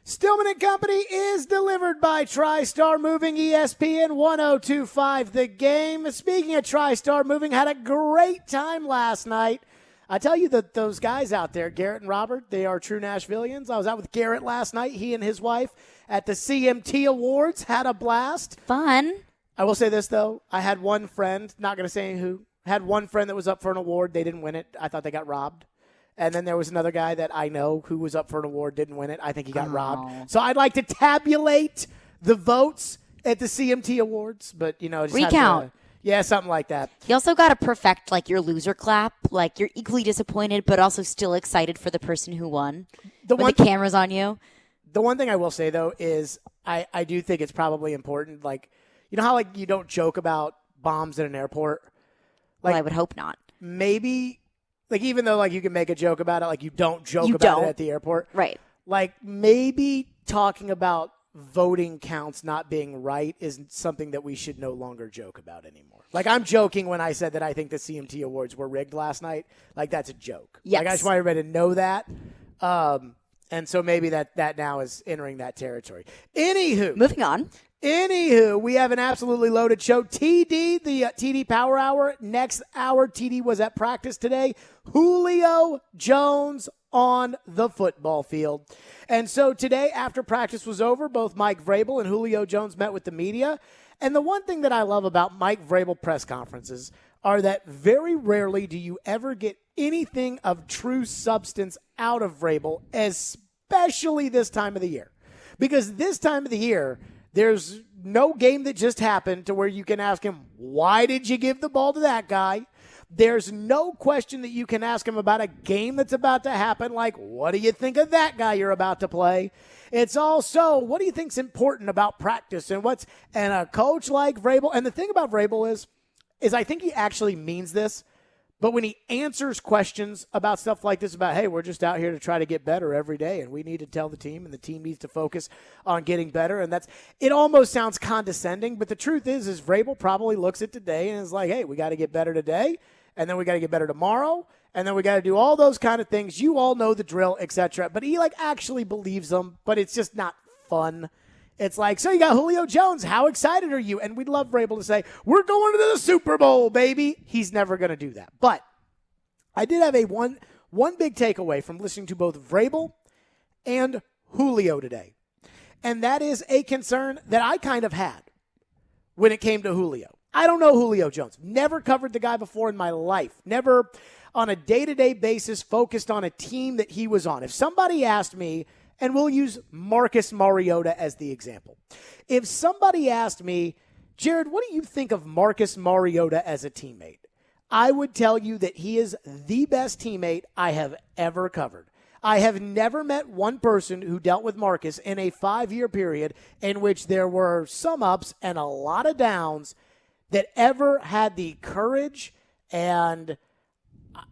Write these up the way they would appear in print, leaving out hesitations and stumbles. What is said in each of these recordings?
Stillman Company is delivered by TriStar Moving, ESPN 1025 The Game. Speaking of TriStar Moving, had a great time last night. I tell you that those guys out there, Garrett and Robert, they are true Nashvillians. I was out with Garrett last night, he and his wife, at the CMT Awards. Had a blast. Fun. I will say this, though. I had one friend, not going to say who, had one friend that was up for an award. They didn't win it. I thought they got robbed. And then there was another guy that I know who was up for an award, didn't win it. I think he got robbed. So I'd like to tabulate the votes at the CMT Awards, but, you know, just recount. Yeah, something like that. You also got to perfect, like, your loser clap. Like, you're equally disappointed, but also still excited for the person who won. When the camera's on you. The one thing I will say, though, is I do think it's probably important. Like, you know how, like, you don't joke about bombs at an airport? Like, Well, I would hope not. Maybe, like, even though, like, you can make a joke about it, like, you don't joke about it at the airport. Right. Like, maybe talking about voting counts not being right isn't something that we should no longer joke about anymore. Like, I'm joking when I said that I think the CMT Awards were rigged last night. Like, that's a joke. Yes. Like, I just want everybody to know that. And so maybe that now is entering that territory. Moving on. Anywho, we have an absolutely loaded show. TD, the TD Power Hour. Next hour, TD was at practice today. Julio Jones on the football field. And so today, after practice was over, both Mike Vrabel and Julio Jones met with the media. And the one thing that I love about Mike Vrabel press conferences are that very rarely do you ever get anything of true substance out of Vrabel, especially this time of the year. Because this time of the year, there's no game that just happened to where you can ask him, why did you give the ball to that guy? There's no question that you can ask him about a game that's about to happen, like, what do you think of that guy you're about to play? It's also, what do you think's important about practice and a coach like Vrabel? And the thing about Vrabel is I think he actually means this, but when he answers questions about stuff like this, about, hey, we're just out here to try to get better every day, and we need to tell the team, and the team needs to focus on getting better, and it almost sounds condescending, but the truth is Vrabel probably looks at today and is like, hey, we got to get better today, and then we got to get better tomorrow, and then we got to do all those kind of things. You all know the drill, etc. But he, like, actually believes them, but it's just not fun. It's like, so you got Julio Jones. How excited are you? And we'd love Vrabel to say, we're going to the Super Bowl, baby. He's never going to do that. But I did have one big takeaway from listening to both Vrabel and Julio today. And that is a concern that I kind of had when it came to Julio. I don't know Julio Jones. Never covered the guy before in my life. Never on a day-to-day basis focused on a team that he was on. If somebody asked me, and we'll use Marcus Mariota as the example. If somebody asked me, Jared, what do you think of Marcus Mariota as a teammate? I would tell you that he is the best teammate I have ever covered. I have never met one person who dealt with Marcus in a 5-year period in which there were some ups and a lot of downs that ever had the courage and,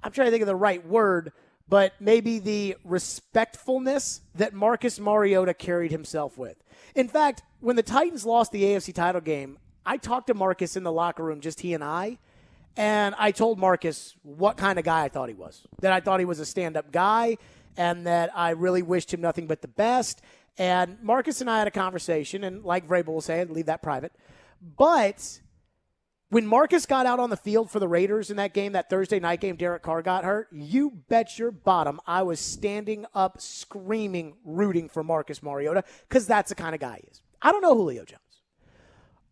I'm trying to think of the right word, but maybe the respectfulness that Marcus Mariota carried himself with. In fact, when the Titans lost the AFC title game, I talked to Marcus in the locker room, just he and I told Marcus what kind of guy I thought he was, that I thought he was a stand-up guy, and that I really wished him nothing but the best. And Marcus and I had a conversation, and like Vrabel will say, I'd leave that private. But when Marcus got out on the field for the Raiders in that game, that Thursday night game, Derek Carr got hurt, you bet your bottom I was standing up, screaming, rooting for Marcus Mariota, because that's the kind of guy he is. I don't know Julio Jones.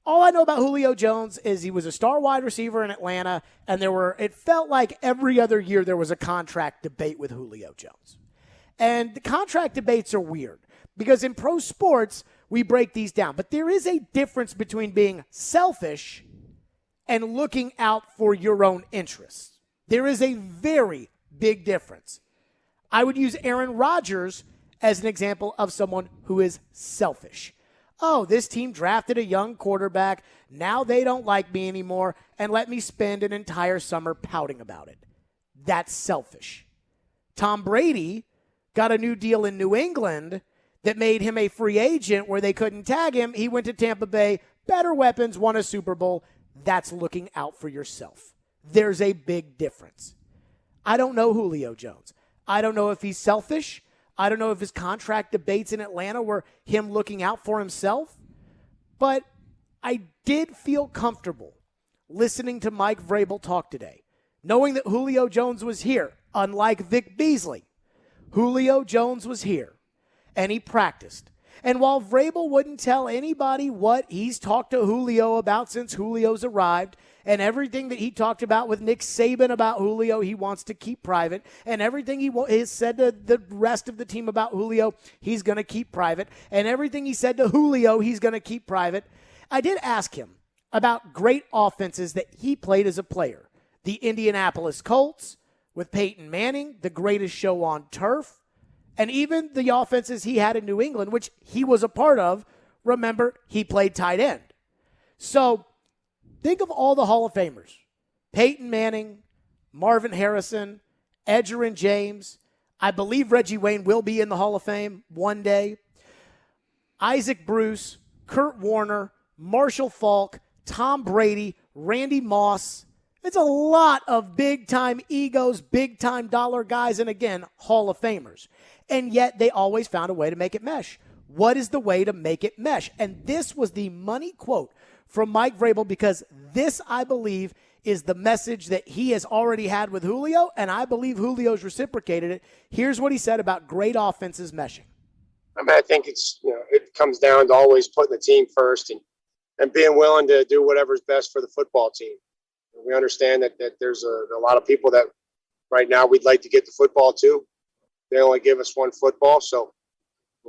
All I know about Julio Jones is he was a star wide receiver in Atlanta, and it felt like every other year there was a contract debate with Julio Jones. And the contract debates are weird, because in pro sports, we break these down. But there is a difference between being selfish and looking out for your own interests. There is a very big difference. I would use Aaron Rodgers as an example of someone who is selfish. Oh, this team drafted a young quarterback. Now they don't like me anymore, and let me spend an entire summer pouting about it. That's selfish. Tom Brady got a new deal in New England that made him a free agent where they couldn't tag him. He went to Tampa Bay, better weapons, won a Super Bowl. That's looking out for yourself. There's a big difference. I don't know Julio Jones. I don't know if he's selfish. I don't know if his contract debates in Atlanta were him looking out for himself. But I did feel comfortable listening to Mike Vrabel talk today, knowing that Julio Jones was here, unlike Vic Beasley. Julio Jones was here, and he practiced. And while Vrabel wouldn't tell anybody what he's talked to Julio about since Julio's arrived, and everything that he talked about with Nick Saban about Julio he wants to keep private, and everything he has said to the rest of the team about Julio he's going to keep private, and everything he said to Julio he's going to keep private, I did ask him about great offenses that he played as a player. The Indianapolis Colts with Peyton Manning, the greatest show on turf, and even the offenses he had in New England, which he was a part of. Remember, he played tight end. So think of all the Hall of Famers. Peyton Manning, Marvin Harrison, Edgerrin James. I believe Reggie Wayne will be in the Hall of Fame one day. Isaac Bruce, Kurt Warner, Marshall Faulk, Tom Brady, Randy Moss. It's a lot of big-time egos, big-time dollar guys, and again, Hall of Famers. And yet they always found a way to make it mesh. What is the way to make it mesh? And this was the money quote from Mike Vrabel, because this, I believe, is the message that he has already had with Julio, and I believe Julio's reciprocated it. Here's what he said about great offenses meshing. I mean, I think it comes down to always putting the team first and being willing to do whatever's best for the football team. We understand that there's a lot of people that right now we'd like to get the football to. They only give us one football. So,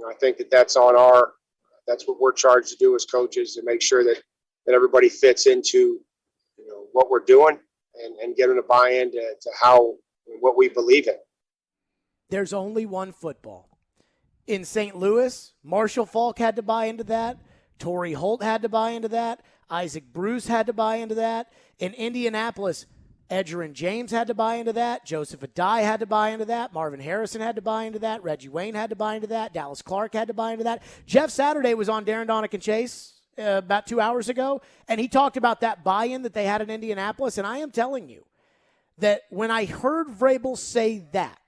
I think that's what we're charged to do as coaches, to make sure that everybody fits into, what we're doing and get them to buy into what we believe in. There's only one football. In St. Louis, Marshall Faulk had to buy into that. Torrey Holt had to buy into that. Isaac Bruce had to buy into that. In Indianapolis, Edgerrin James had to buy into that. Joseph Adai had to buy into that. Marvin Harrison had to buy into that. Reggie Wayne had to buy into that. Dallas Clark had to buy into that. Jeff Saturday was on Darren Donick and Chase about 2 hours ago, and he talked about that buy-in that they had in Indianapolis. And I am telling you that when I heard Vrabel say that,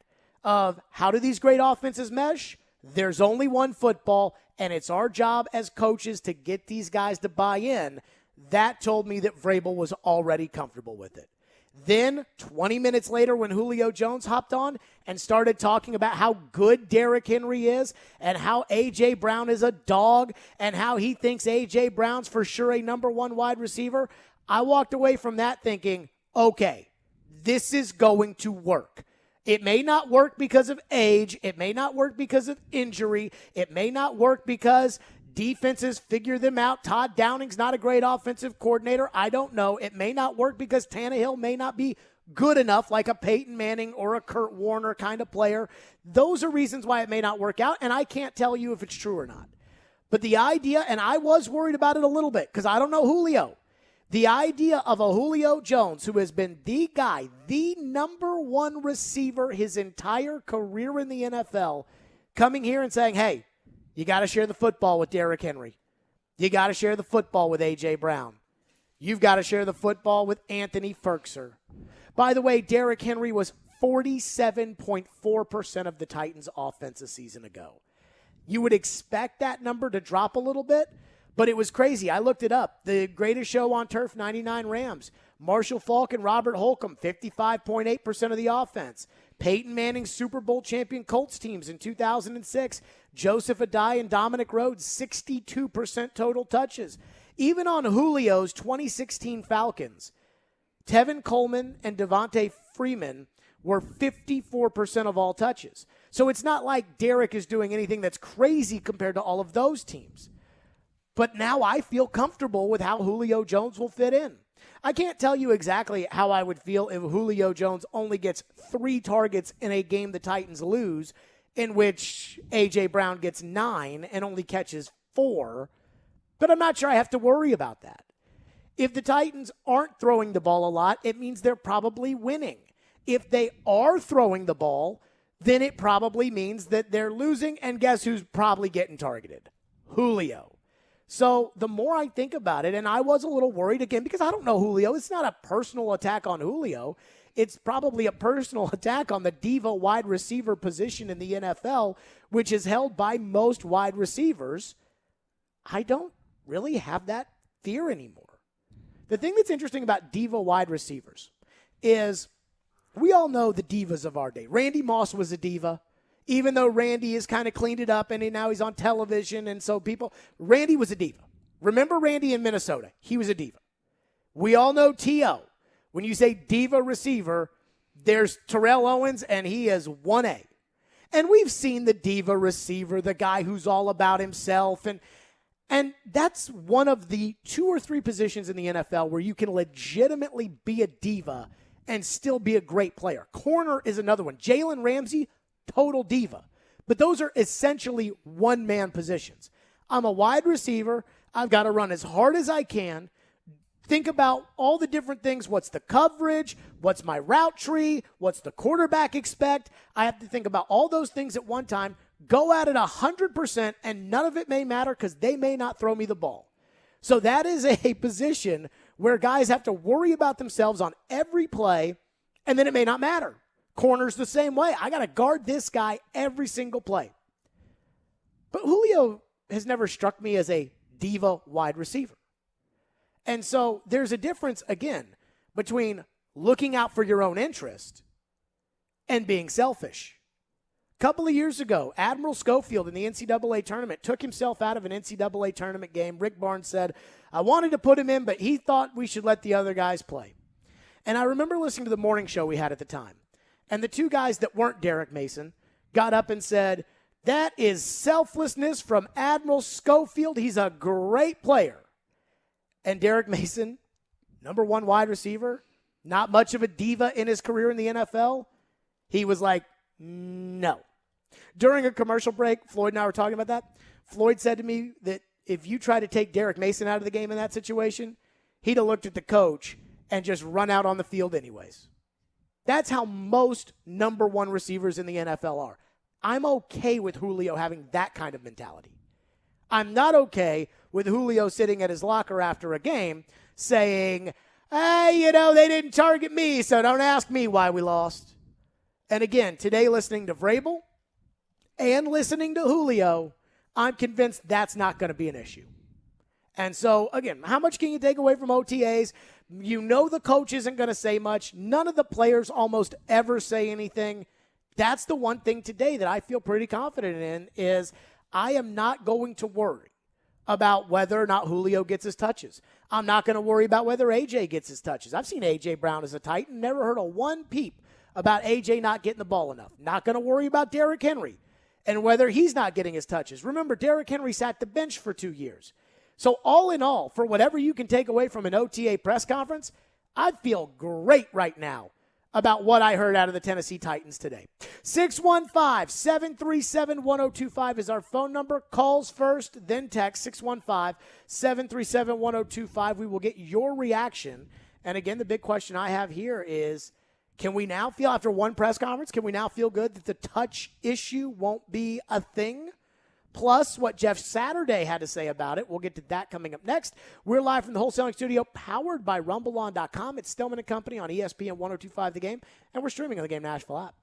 of how do these great offenses mesh, there's only one football, and it's our job as coaches to get these guys to buy in, that told me that Vrabel was already comfortable with it. Then, 20 minutes later, when Julio Jones hopped on and started talking about how good Derrick Henry is and how A.J. Brown is a dog and how he thinks A.J. Brown's for sure a number one wide receiver, I walked away from that thinking, okay, this is going to work. It may not work because of age. It may not work because of injury. It may not work because defenses figure them out. Todd Downing's not a great offensive coordinator. I don't know. It may not work because Tannehill may not be good enough, like a Peyton Manning or a Kurt Warner kind of player. Those are reasons why it may not work out, and I can't tell you if it's true or not. But the idea, and I was worried about it a little bit because I don't know Julio. The idea of a Julio Jones, who has been the guy, the number one receiver his entire career in the NFL, coming here and saying, hey, you got to share the football with Derrick Henry. You got to share the football with A.J. Brown. You've got to share the football with Anthony Ferkser. By the way, Derrick Henry was 47.4% of the Titans' offense a season ago. You would expect that number to drop a little bit, but it was crazy. I looked it up. The greatest show on turf, 99 Rams. Marshall Faulk and Robert Holcomb, 55.8% of the offense. Peyton Manning's Super Bowl champion Colts teams in 2006. Joseph Adai and Dominic Rhodes, 62% total touches. Even on Julio's 2016 Falcons, Tevin Coleman and Devontae Freeman were 54% of all touches. So it's not like Derrick is doing anything that's crazy compared to all of those teams. But now I feel comfortable with how Julio Jones will fit in. I can't tell you exactly how I would feel if Julio Jones only gets 3 targets in a game the Titans lose, in which A.J. Brown gets 9 and only catches 4. But I'm not sure I have to worry about that. If the Titans aren't throwing the ball a lot, it means they're probably winning. If they are throwing the ball, then it probably means that they're losing, and guess who's probably getting targeted? Julio. So the more I think about it, and I was a little worried again because I don't know Julio. It's not a personal attack on Julio. it's probably a personal attack on the diva wide receiver position in the NFL, which is held by most wide receivers. I don't really have that fear anymore. The thing that's interesting about diva wide receivers is we all know the divas of our day. Randy Moss was a diva, even though Randy has kind of cleaned it up and now he's on television. And so Randy was a diva. Remember Randy in Minnesota? He was a diva. We all know T.O. When you say diva receiver, there's Terrell Owens, and he is 1A. And we've seen the diva receiver, the guy who's all about himself. And that's one of the 2 or 3 positions in the NFL where you can legitimately be a diva and still be a great player. Corner is another one. Jalen Ramsey, total diva. But those are essentially one-man positions. I'm a wide receiver. I've got to run as hard as I can. Think about all the different things. What's the coverage? What's my route tree? What's the quarterback expect? I have to think about all those things at one time, go at it 100%, and none of it may matter because they may not throw me the ball. So that is a position where guys have to worry about themselves on every play, and then it may not matter. Corner's the same way. I got to guard this guy every single play. But Julio has never struck me as a diva wide receiver. And so there's a difference, again, between looking out for your own interest and being selfish. A couple of years ago, Admiral Schofield in the NCAA tournament took himself out of an NCAA tournament game. Rick Barnes said, I wanted to put him in, but he thought we should let the other guys play. And I remember listening to the morning show we had at the time. And the 2 guys that weren't Derek Mason got up and said, that is selflessness from Admiral Schofield. He's a great player. And Derek Mason, number 1 wide receiver, not much of a diva in his career in the NFL, he was like, no. During a commercial break, Floyd and I were talking about that. Floyd said to me that if you try to take Derek Mason out of the game in that situation, he'd have looked at the coach and just run out on the field anyways. That's how most number 1 receivers in the NFL are. I'm okay with Julio having that kind of mentality. I'm not okay with Julio sitting at his locker after a game saying, hey, they didn't target me, so don't ask me why we lost. And again, today listening to Vrabel and listening to Julio, I'm convinced that's not going to be an issue. And so, again, how much can you take away from OTAs? You know the coach isn't going to say much. None of the players almost ever say anything. That's the one thing today that I feel pretty confident in is I am not going to worry about whether or not Julio gets his touches. I'm not going to worry about whether A.J. gets his touches. I've seen A.J. Brown as a Titan, never heard a one peep about A.J. not getting the ball enough. Not going to worry about Derrick Henry and whether he's not getting his touches. Remember, Derrick Henry sat the bench for 2 years. So all in all, for whatever you can take away from an OTA press conference, I feel great right now about what I heard out of the Tennessee Titans today. 615-737-1025 is our phone number. Calls first, then text 615-737-1025. We will get your reaction. And again, the big question I have here is, can we now feel, after one press conference, can we now feel good that the touch issue won't be a thing? Plus what Jeff Saturday had to say about it. We'll get to that coming up next. We're live from the wholesaling studio, powered by RumbleOn.com. It's Stillman Company on ESPN 102.5 The Game, and we're streaming on the Game Nashville app.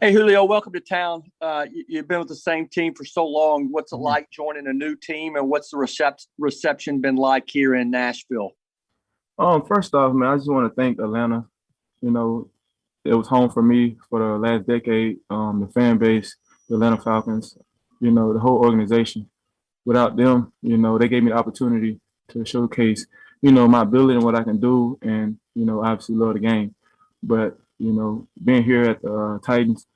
Hey, Julio, welcome to town. You've been with the same team for so long. What's it like joining a new team, and what's the reception been like here in Nashville? First off, man, I just want to thank Atlanta. You know, it was home for me for the last decade. The fan base, the Atlanta Falcons, you know, the whole organization. Without them, you know, they gave me the opportunity to showcase, you know, my ability and what I can do, and you know, obviously love the game. But you know, being here at the Titans,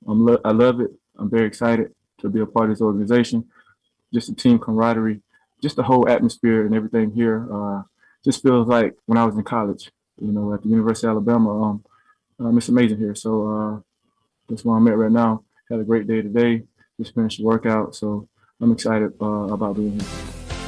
I love it. I'm very excited to be a part of this organization. Just the team camaraderie, just the whole atmosphere and everything here. Just feels like when I was in college, you know, at the University of Alabama. It's amazing here. So that's where I'm at right now. Had a great day today. Just finished the workout, so I'm excited about being here.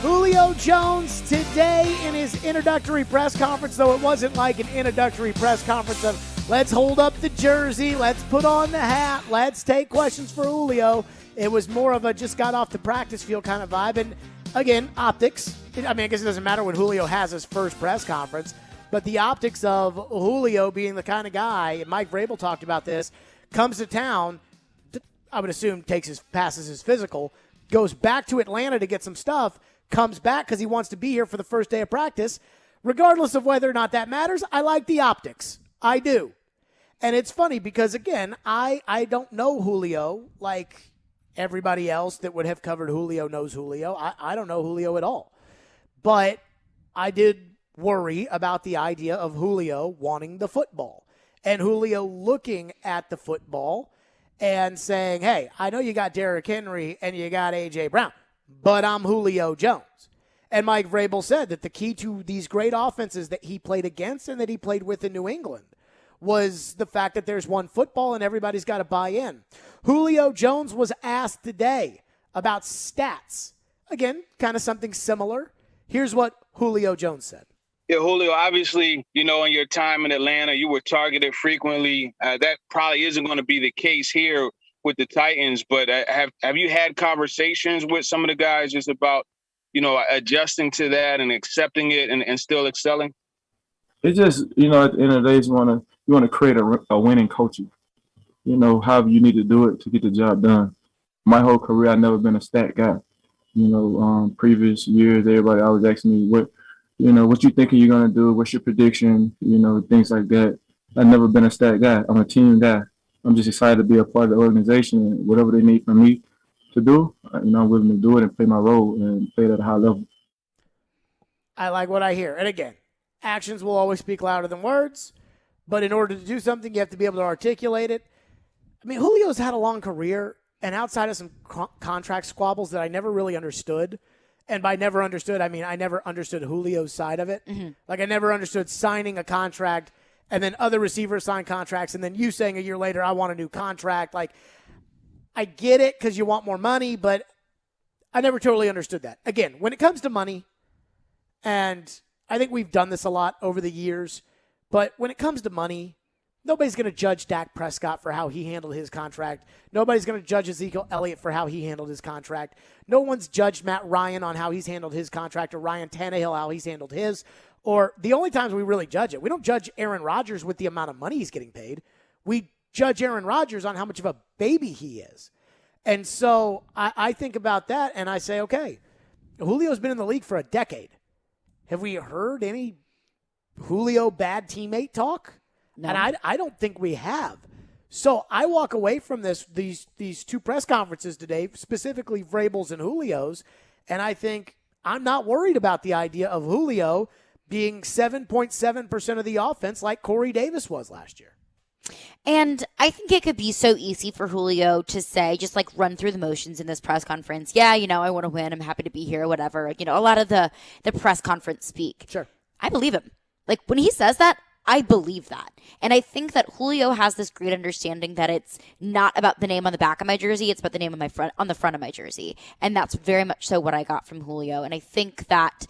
Julio Jones today in his introductory press conference, though it wasn't like an introductory press conference of let's hold up the jersey, let's put on the hat, let's take questions for Julio. It was more of a just got off the practice field kind of vibe. And again, optics. I mean, I guess it doesn't matter when Julio has his first press conference, but the optics of Julio being the kind of guy, and Mike Vrabel talked about this, comes to town, I would assume passes his physical, goes back to Atlanta to get some stuff, comes back because he wants to be here for the first day of practice. Regardless of whether or not that matters, I like the optics. I do. And it's funny because, again, I don't know Julio like everybody else that would have covered Julio knows Julio. I don't know Julio at all. But I did worry about the idea of Julio wanting the football and Julio looking at the football and saying, hey, I know you got Derrick Henry and you got A.J. Brown, but I'm Julio Jones. And Mike Vrabel said that the key to these great offenses that he played against and that he played with in New England was the fact that there's one football and everybody's got to buy in. Julio Jones was asked today about stats. Again, kind of something similar. Here's what Julio Jones said. Yeah, Julio, obviously, you know, in your time in Atlanta, you were targeted frequently. That probably isn't going to be the case here with the Titans, but have you had conversations with some of the guys just about, you know, adjusting to that and accepting it and still excelling? It's just, you know, at the end of the day, you want to create a winning culture. You know, however you need to do it to get the job done. My whole career, I've never been a stat guy. You know, previous years, everybody always asking me, what you thinking you're going to do? What's your prediction? You know, things like that. I've never been a stat guy. I'm a team guy. I'm just excited to be a part of the organization, and whatever they need from me to do, you know, I'm willing to do it and play my role and play it at a high level. I like what I hear. And again, actions will always speak louder than words, but in order to do something, you have to be able to articulate it. I mean, Julio's had a long career, and outside of some contract squabbles that I never really understood, and by never understood, I mean I never understood Julio's side of it. Mm-hmm. Like I never understood signing a contract and then other receivers sign contracts and then you saying a year later, I want a new contract. Like, I get it because you want more money, but I never totally understood that. Again, when it comes to money, and I think we've done this a lot over the years, but when it comes to money, nobody's going to judge Dak Prescott for how he handled his contract. Nobody's going to judge Ezekiel Elliott for how he handled his contract. No one's judged Matt Ryan on how he's handled his contract or Ryan Tannehill how he's handled his. Or the only times we really judge it, we don't judge Aaron Rodgers with the amount of money he's getting paid. We judge Aaron Rodgers on how much of a baby he is. And so I think about that and I say, okay, Julio's been in the league for a decade. Have we heard any Julio bad teammate talk? No. And I don't think we have. So I walk away from these two press conferences today, specifically Vrabel's and Julio's, and I think I'm not worried about the idea of Julio being 7.7% of the offense like Corey Davis was last year. And I think it could be so easy for Julio to say, just like run through the motions in this press conference. Yeah, you know, I want to win. I'm happy to be here, whatever. You know, a lot of the press conference speak. Sure. I believe him. Like when he says that, I believe that. And I think that Julio has this great understanding that it's not about the name on the back of my jersey. It's about the name on the front of my jersey. And that's very much so what I got from Julio. And I think that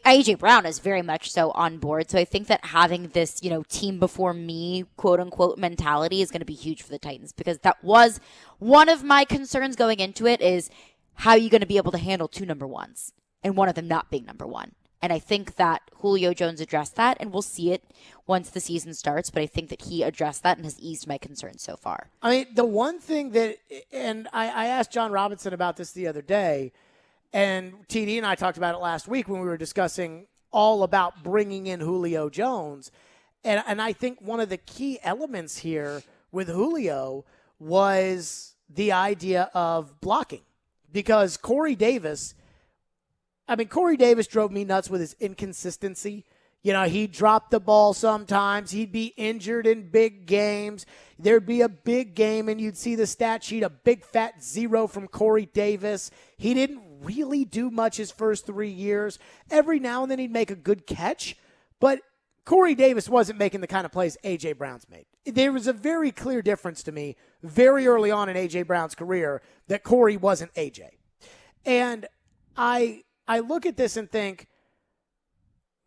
A.J. Brown is very much so on board. So I think that having this, you know, team before me, quote unquote, mentality is going to be huge for the Titans, because that was one of my concerns going into it, is how are you going to be able to handle two number ones and one of them not being number one? And I think that Julio Jones addressed that, and we'll see it once the season starts, but I think that he addressed that and has eased my concerns so far. I mean, the one thing that, and I asked John Robinson about this the other day, and TD and I talked about it last week when we were discussing all about bringing in Julio Jones. And I think one of the key elements here with Julio was the idea of blocking. Because Corey Davis drove me nuts with his inconsistency. You know, he'd drop the ball sometimes. He'd be injured in big games. There'd be a big game, and you'd see the stat sheet, a big fat 0 from Corey Davis. He didn't really do much his first 3 years. Every now and then he'd make a good catch, but Corey Davis wasn't making the kind of plays A.J. Brown's made. There was a very clear difference to me very early on in A.J. Brown's career that Corey wasn't A.J. And I look at this and think,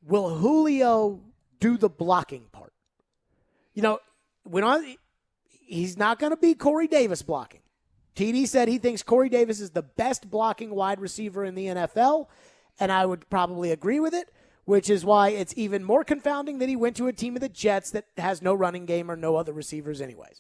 will Julio do the blocking part? You know, he's not going to be Corey Davis blocking. TD said he thinks Corey Davis is the best blocking wide receiver in the NFL, and I would probably agree with it, which is why it's even more confounding that he went to a team of the Jets that has no running game or no other receivers anyways.